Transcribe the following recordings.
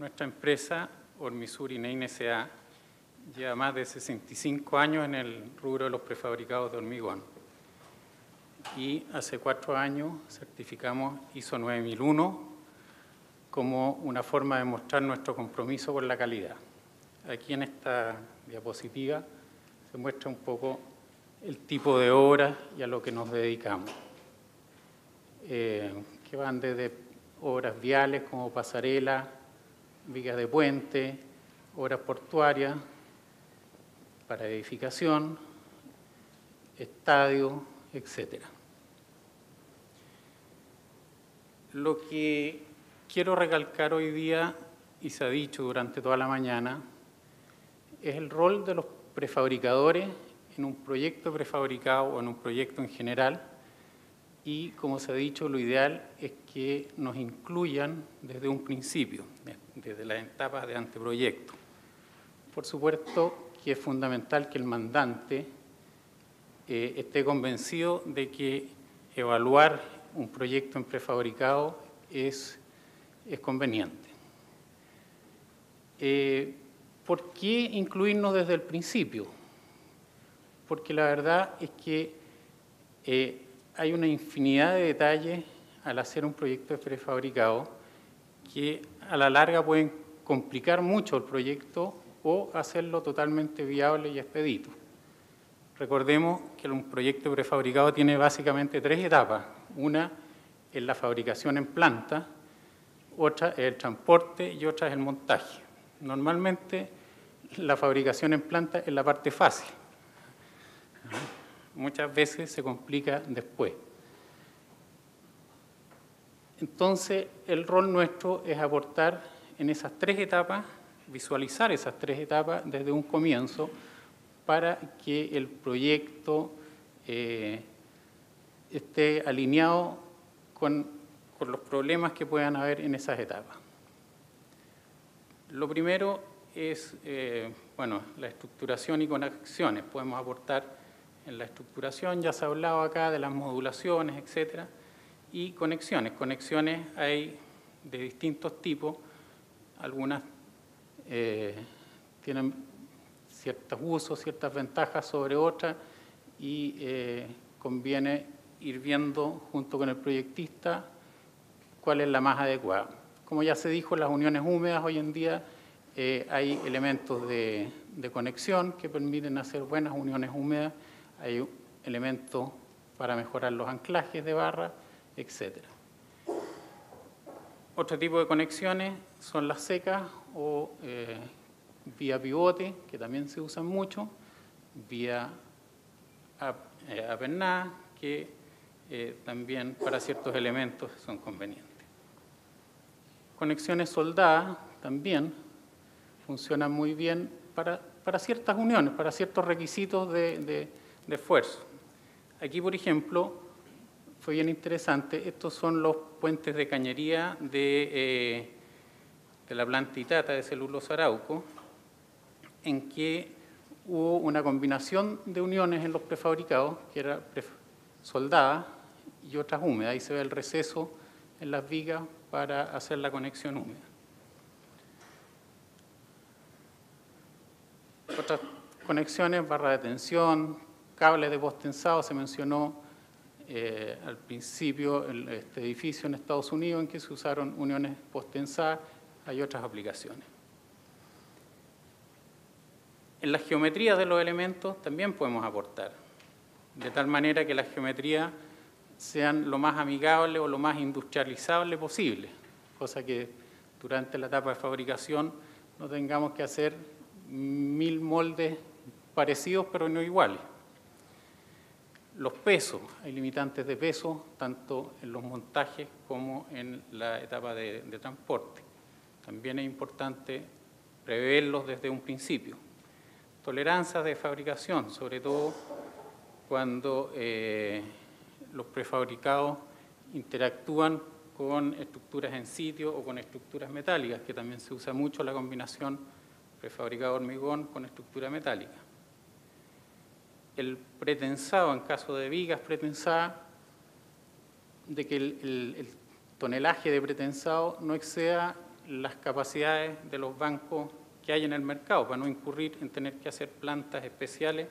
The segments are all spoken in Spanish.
Nuestra empresa, Hormisur Ine S.A., lleva más de 65 años en el rubro de los prefabricados de hormigón. Y hace 4 años certificamos ISO 9001 como una forma de mostrar nuestro compromiso con la calidad. Aquí en esta diapositiva se muestra un poco el tipo de obras y a lo que nos dedicamos, que van desde obras viales como pasarelas, vigas de puente, obras portuarias para edificación, estadios, etc. Lo que quiero recalcar hoy día, y se ha dicho durante toda la mañana, es el rol de los prefabricadores en un proyecto prefabricado o en un proyecto en general, y como se ha dicho, lo ideal es que nos incluyan desde un principio, desde las etapas de anteproyecto. Por supuesto que es fundamental que el mandante esté convencido de que evaluar un proyecto en prefabricado es conveniente. ¿Por qué incluirnos desde el principio? Porque la verdad es que hay una infinidad de detalles al hacer un proyecto prefabricado que a la larga pueden complicar mucho el proyecto o hacerlo totalmente viable y expedito. Recordemos que un proyecto prefabricado tiene básicamente 3 etapas. Una es la fabricación en planta, otra es el transporte y otra es el montaje. Normalmente la fabricación en planta es la parte fácil. Muchas veces se complica después. Entonces, el rol nuestro es aportar en esas 3 etapas, visualizar esas 3 etapas desde un comienzo para que el proyecto esté alineado con los problemas que puedan haber en esas etapas. Lo primero es la estructuración y conexiones. Podemos aportar en la estructuración, ya se ha hablado acá de las modulaciones, etcétera, y conexiones. Conexiones hay de distintos tipos, algunas tienen ciertos usos, ciertas ventajas sobre otras y conviene ir viendo junto con el proyectista cuál es la más adecuada. Como ya se dijo, las uniones húmedas hoy en día hay elementos de conexión que permiten hacer buenas uniones húmedas, hay elementos para mejorar los anclajes de barra, etc. Otro tipo de conexiones son las secas o vía pivote, que también se usan mucho, vía apernada, que también para ciertos elementos son convenientes. Conexiones soldadas también funcionan muy bien para ciertas uniones, para ciertos requisitos de esfuerzo. Aquí, por ejemplo, fue bien interesante, estos son los puentes de cañería de la planta Itata de celulosa Arauco, en que hubo una combinación de uniones en los prefabricados, que era soldada y otras húmedas. Ahí se ve el receso en las vigas para hacer la conexión húmeda. Otras conexiones, barra de tensión, cables de post-tensado, se mencionó al principio este edificio en Estados Unidos en que se usaron uniones post-tensadas, hay otras aplicaciones. En las geometrías de los elementos también podemos aportar, de tal manera que las geometrías sean lo más amigable o lo más industrializable posible, cosa que durante la etapa de fabricación no tengamos que hacer 1000 moldes parecidos pero no iguales. Los pesos, hay limitantes de peso tanto en los montajes como en la etapa de transporte. También es importante preverlos desde un principio. Tolerancias de fabricación, sobre todo cuando los prefabricados interactúan con estructuras en sitio o con estructuras metálicas, que también se usa mucho la combinación prefabricado hormigón con estructura metálica. El pretensado, en caso de vigas pretensadas, de que el tonelaje de pretensado no exceda las capacidades de los bancos que hay en el mercado, para no incurrir en tener que hacer plantas especiales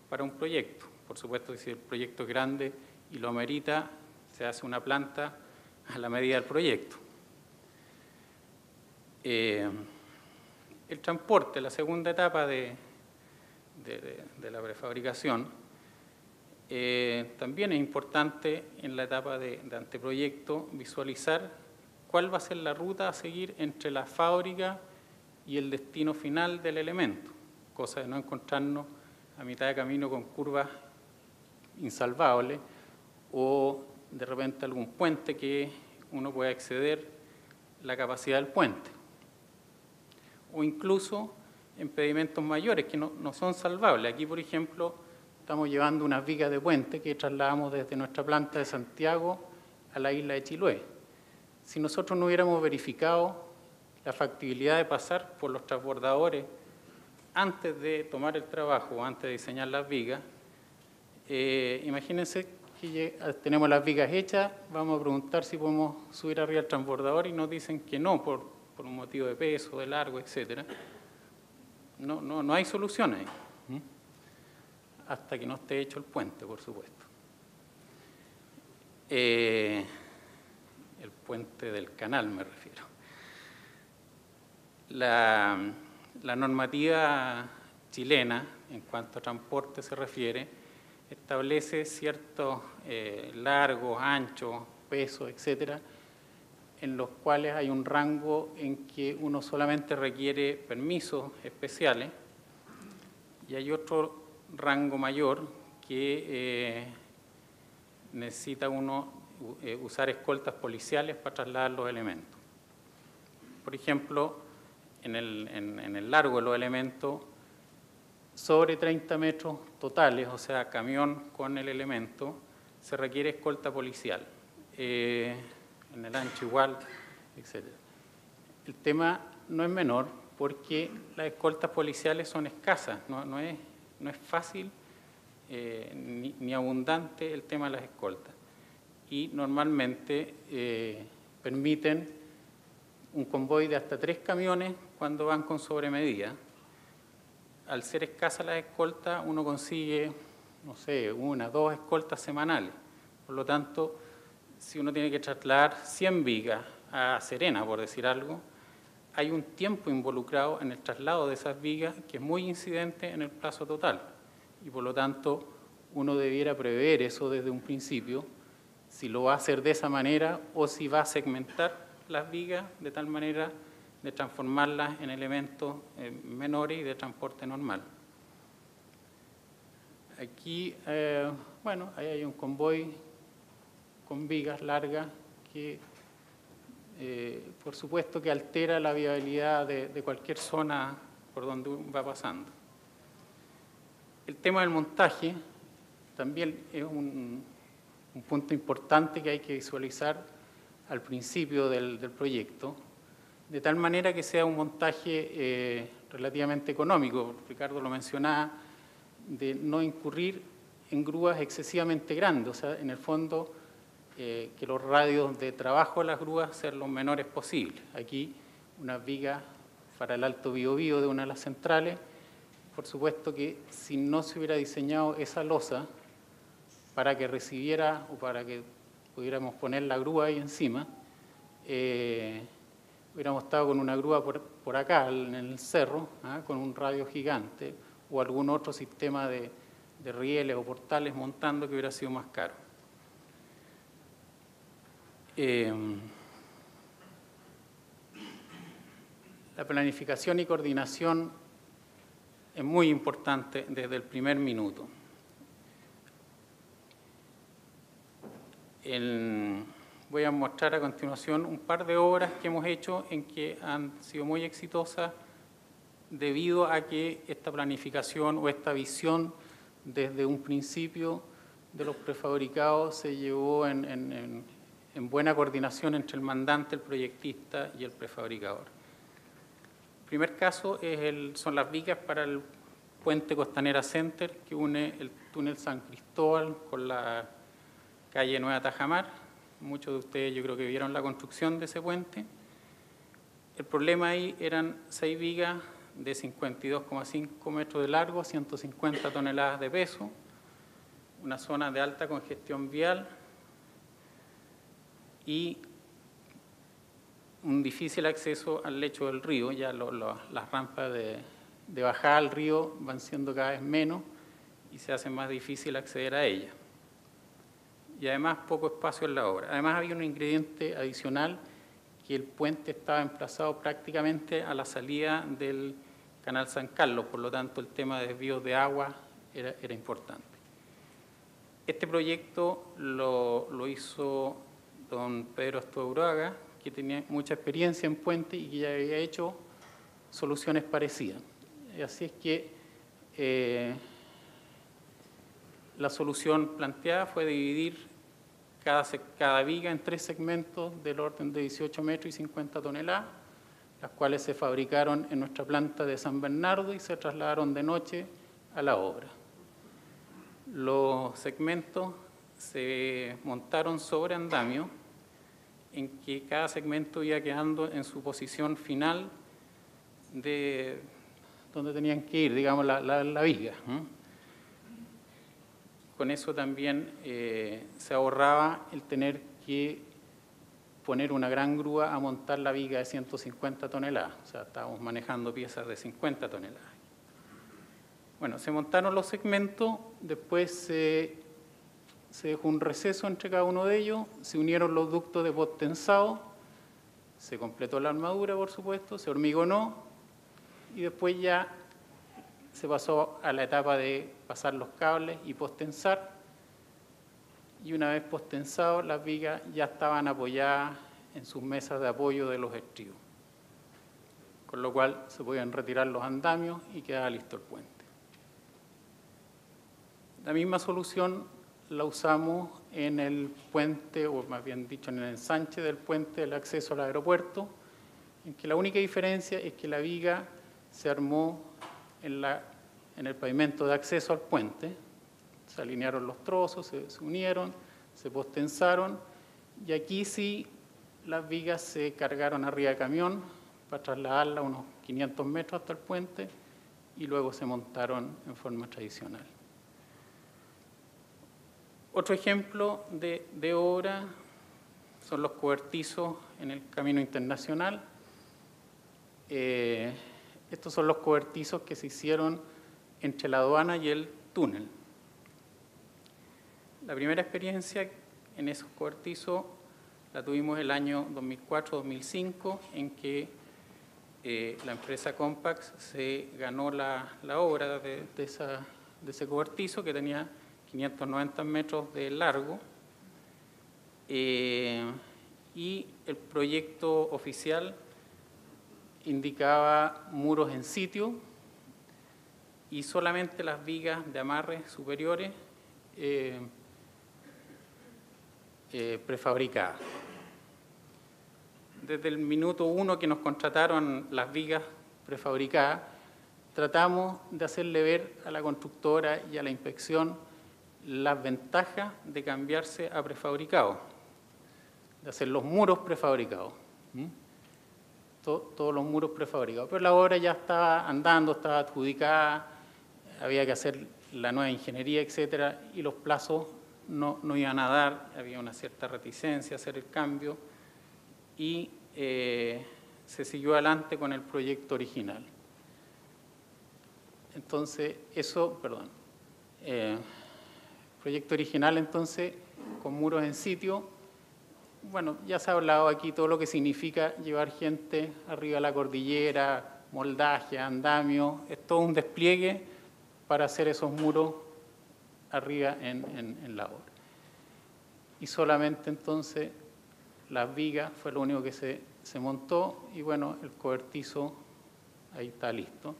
para un proyecto. Por supuesto que si el proyecto es grande y lo amerita, se hace una planta a la medida del proyecto. El transporte, la segunda etapa de la prefabricación, también es importante en la etapa de anteproyecto visualizar cuál va a ser la ruta a seguir entre la fábrica y el destino final del elemento, cosa de no encontrarnos a mitad de camino con curvas insalvables o de repente algún puente que uno pueda exceder la capacidad del puente, o incluso impedimentos mayores que no son salvables. Aquí, por ejemplo, estamos llevando unas vigas de puente que trasladamos desde nuestra planta de Santiago a la isla de Chiloé. Si nosotros no hubiéramos verificado la factibilidad de pasar por los transbordadores antes de tomar el trabajo, antes de diseñar las vigas, imagínense que tenemos las vigas hechas, vamos a preguntar si podemos subir arriba al transbordador y nos dicen que no, por un motivo de peso, de largo, etc. No hay solución ahí, hasta que no esté hecho el puente, por supuesto. El puente del canal me refiero. La normativa chilena, en cuanto a transporte se refiere, establece ciertos largos, anchos, pesos, etcétera, en los cuales hay un rango en que uno solamente requiere permisos especiales y hay otro rango mayor que necesita uno usar escoltas policiales para trasladar los elementos. Por ejemplo, en el largo de los elementos, sobre 30 metros totales, o sea, camión con el elemento, se requiere escolta policial. En el ancho igual, etc. El tema no es menor porque las escoltas policiales son escasas, no es fácil ni abundante el tema de las escoltas. Y normalmente permiten un convoy de hasta 3 camiones cuando van con sobremedida. Al ser escasa la escolta, uno consigue, no sé, 1 o 2 escoltas semanales. Por lo tanto, si uno tiene que trasladar 100 vigas a Serena, por decir algo, hay un tiempo involucrado en el traslado de esas vigas que es muy incidente en el plazo total. Y por lo tanto, uno debiera prever eso desde un principio, si lo va a hacer de esa manera o si va a segmentar las vigas de tal manera de transformarlas en elementos menores y de transporte normal. Aquí, bueno, ahí hay un convoy con vigas largas que, por supuesto, que altera la viabilidad de cualquier zona por donde va pasando. El tema del montaje también es un punto importante que hay que visualizar al principio del proyecto, de tal manera que sea un montaje relativamente económico. Ricardo lo mencionaba, de no incurrir en grúas excesivamente grandes, o sea, en el fondo, que los radios de trabajo de las grúas sean los menores posibles. Aquí, unas vigas para el Alto Biobío de una de las centrales, por supuesto que si no se hubiera diseñado esa losa para que recibiera o para que pudiéramos poner la grúa ahí encima, hubiéramos estado con una grúa por acá, en el cerro, con un radio gigante o algún otro sistema de rieles o portales montando que hubiera sido más caro. La planificación y coordinación es muy importante desde el primer minuto. Voy a mostrar a continuación un par de obras que hemos hecho en que han sido muy exitosas debido a que esta planificación o esta visión desde un principio de los prefabricados se llevó en buena coordinación entre el mandante, el proyectista y el prefabricador. El primer caso son las vigas para el puente Costanera Center que une el túnel San Cristóbal con la calle Nueva Tajamar. Muchos de ustedes yo creo que vieron la construcción de ese puente. El problema ahí eran 6 vigas de 52,5 metros de largo, 150 toneladas de peso, una zona de alta congestión vial y un difícil acceso al lecho del río. Ya las rampas de bajada al río van siendo cada vez menos y se hace más difícil acceder a ella. Y además poco espacio en la obra. Además había un ingrediente adicional, que el puente estaba emplazado prácticamente a la salida del Canal San Carlos, por lo tanto el tema de desvíos de agua era importante. Este proyecto lo hizo don Pedro Astuduraga, que tenía mucha experiencia en puente y que ya había hecho soluciones parecidas. Así es que la solución planteada fue dividir cada viga en 3 segmentos del orden de 18 metros y 50 toneladas, las cuales se fabricaron en nuestra planta de San Bernardo y se trasladaron de noche a la obra. Los segmentos se montaron sobre andamio, en que cada segmento iba quedando en su posición final de donde tenían que ir, digamos, la viga. Con eso también se ahorraba el tener que poner una gran grúa a montar la viga de 150 toneladas. O sea, estábamos manejando piezas de 50 toneladas. Bueno, se montaron los segmentos, después se dejó un receso entre cada uno de ellos, se unieron los ductos de post-tensado, se completó la armadura, por supuesto, se hormigonó y después ya se pasó a la etapa de pasar los cables y post-tensar. Y una vez post-tensado, las vigas ya estaban apoyadas en sus mesas de apoyo de los estribos, con lo cual se podían retirar los andamios y quedaba listo el puente. La misma solución la usamos en el puente, o más bien dicho, en el ensanche del puente del acceso al aeropuerto, en que la única diferencia es que la viga se armó en el pavimento de acceso al puente. Se alinearon los trozos, se unieron, se postensaron, y aquí sí las vigas se cargaron arriba de camión para trasladarla unos 500 metros hasta el puente y luego se montaron en forma tradicional. Otro ejemplo de obra son los cobertizos en el Camino Internacional. Estos son los cobertizos que se hicieron entre la aduana y el túnel. La primera experiencia en esos cobertizos la tuvimos el año 2004-2005, en que la empresa Compax se ganó la obra de ese cobertizo, que tenía 590 metros de largo, y el proyecto oficial indicaba muros en sitio y solamente las vigas de amarre superiores prefabricadas. Desde el minuto 1 que nos contrataron las vigas prefabricadas, tratamos de hacerle ver a la constructora y a la inspección las ventajas de cambiarse a prefabricados, de hacer los muros prefabricados. Todos los muros prefabricados. Pero la obra ya estaba andando, estaba adjudicada, había que hacer la nueva ingeniería, etcétera, y los plazos no iban a dar, había una cierta reticencia a hacer el cambio, y se siguió adelante con el proyecto original. Entonces, proyecto original, entonces, con muros en sitio. Bueno, ya se ha hablado aquí todo lo que significa llevar gente arriba de la cordillera, moldaje, andamio, es todo un despliegue para hacer esos muros arriba en la obra. Y solamente entonces las vigas fue lo único que se montó, y bueno, el cobertizo ahí está listo.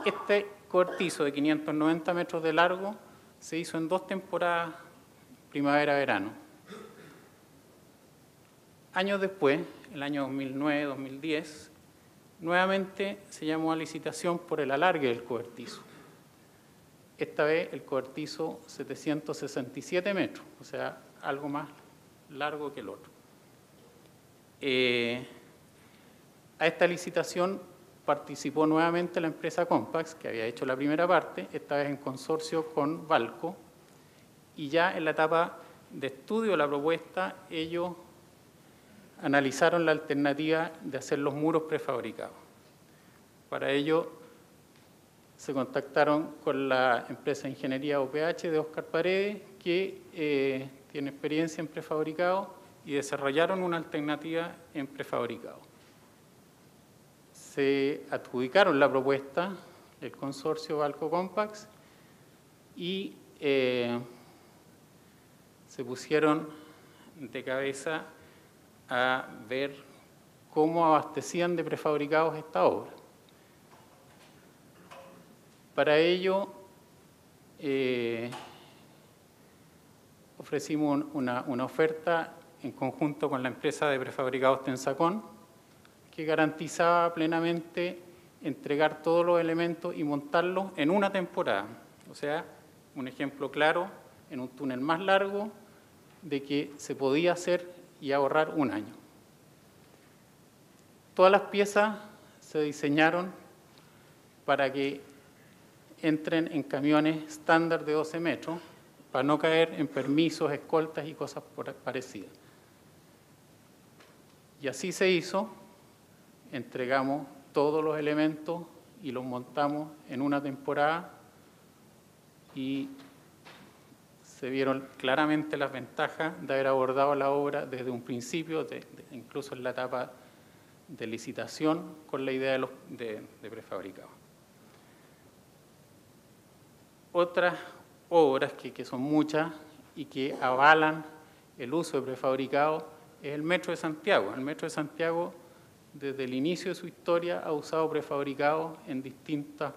Este cobertizo de 590 metros de largo se hizo en 2 temporadas, primavera-verano. Años después, el año 2009-2010, nuevamente se llamó a licitación por el alargue del cobertizo. Esta vez el cobertizo 767 metros, o sea, algo más largo que el otro. A esta licitación participó nuevamente la empresa Compax, que había hecho la primera parte, esta vez en consorcio con Valco, y ya en la etapa de estudio de la propuesta, ellos analizaron la alternativa de hacer los muros prefabricados. Para ello, se contactaron con la empresa de ingeniería OPH de Óscar Paredes, que tiene experiencia en prefabricado, y desarrollaron una alternativa en prefabricado. Se adjudicaron la propuesta del consorcio Valco Compax y se pusieron de cabeza a ver cómo abastecían de prefabricados esta obra. Para ello, ofrecimos una oferta en conjunto con la empresa de prefabricados Tensacón, que garantizaba plenamente entregar todos los elementos y montarlos en una temporada. O sea, un ejemplo claro, en un túnel más largo, de que se podía hacer y ahorrar un año. Todas las piezas se diseñaron para que entren en camiones estándar de 12 metros, para no caer en permisos, escoltas y cosas parecidas. Y así se hizo, entregamos todos los elementos y los montamos en una temporada y se vieron claramente las ventajas de haber abordado la obra desde un principio, incluso en la etapa de licitación, con la idea de prefabricado. Otras obras que son muchas y que avalan el uso de prefabricado es el Metro de Santiago. El Metro de Santiago, desde el inicio de su historia, ha usado prefabricado en distintas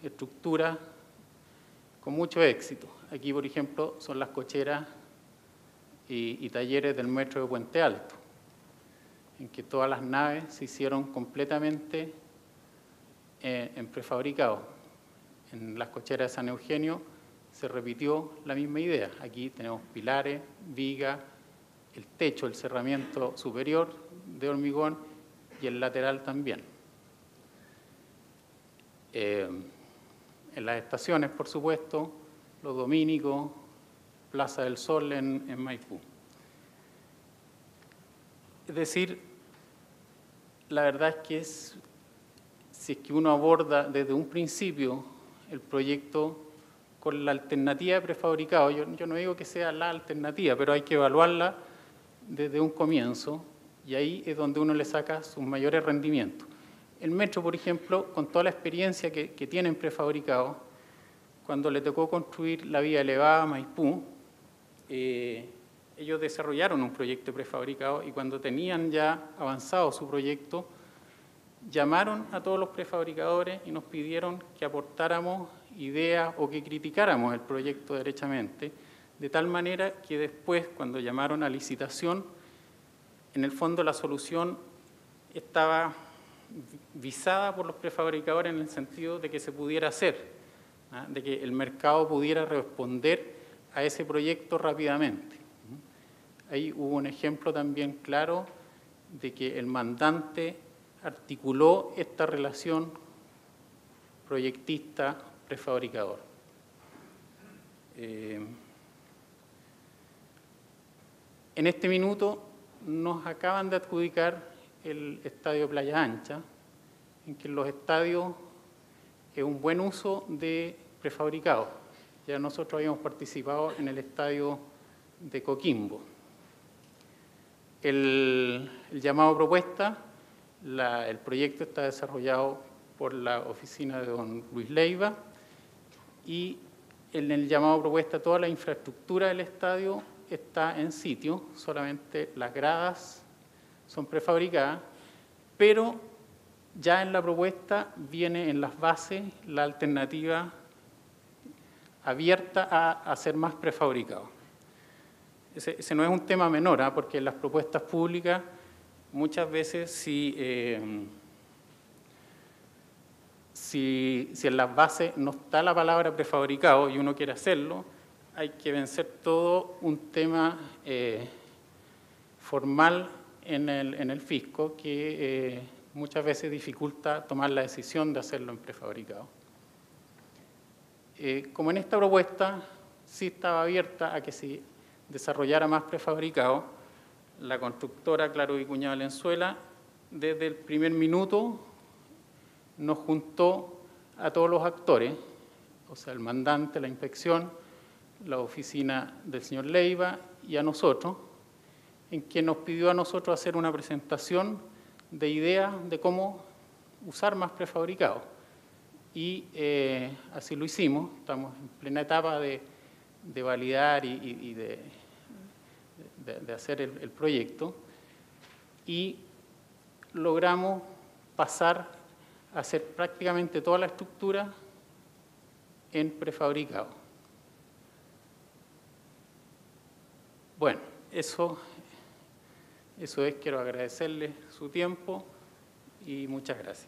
estructuras con mucho éxito. Aquí, por ejemplo, son las cocheras y talleres del Metro de Puente Alto, en que todas las naves se hicieron completamente en prefabricado. En las cocheras de San Eugenio se repitió la misma idea. Aquí tenemos pilares, vigas, el techo, el cerramiento superior de hormigón y el lateral también. En las estaciones, por supuesto, los Dominicos, Plaza del Sol en Maipú. Es decir, la verdad es que si es que uno aborda desde un principio el proyecto con la alternativa de prefabricado, yo no digo que sea la alternativa, pero hay que evaluarla desde un comienzo y ahí es donde uno le saca sus mayores rendimientos. El Metro, por ejemplo, con toda la experiencia que tiene en prefabricado, cuando le tocó construir la vía elevada a Maipú, ellos desarrollaron un proyecto prefabricado y cuando tenían ya avanzado su proyecto, llamaron a todos los prefabricadores y nos pidieron que aportáramos ideas o que criticáramos el proyecto derechamente, de tal manera que después, cuando llamaron a licitación, en el fondo la solución estaba visada por los prefabricadores en el sentido de que se pudiera hacer, de que el mercado pudiera responder a ese proyecto rápidamente. Ahí hubo un ejemplo también claro de que el mandante articuló esta relación proyectista-prefabricador. En este minuto nos acaban de adjudicar el estadio Playa Ancha, en que los estadios es un buen uso de prefabricado. Ya nosotros habíamos participado en el estadio de Coquimbo. El llamado propuesta, el proyecto está desarrollado por la oficina de don Luis Leiva y en el llamado propuesta toda la infraestructura del estadio está en sitio, solamente las gradas son prefabricadas, pero ya en la propuesta viene en las bases la alternativa abierta a hacer más prefabricado. Ese no es un tema menor, porque en las propuestas públicas muchas veces si en las bases no está la palabra prefabricado y uno quiere hacerlo, hay que vencer todo un tema formal en el fisco que muchas veces dificulta tomar la decisión de hacerlo en prefabricado. Como en esta propuesta sí estaba abierta a que se desarrollara más prefabricado, la constructora Claro Vicuña Valenzuela desde el primer minuto nos juntó a todos los actores, o sea, el mandante, la inspección, la oficina del señor Leiva y a nosotros, en que nos pidió a nosotros hacer una presentación de ideas de cómo usar más prefabricado. Y así lo hicimos, estamos en plena etapa de validar y de hacer el proyecto, y logramos pasar a hacer prácticamente toda la estructura en prefabricado. Bueno, eso es, quiero agradecerles su tiempo y muchas gracias.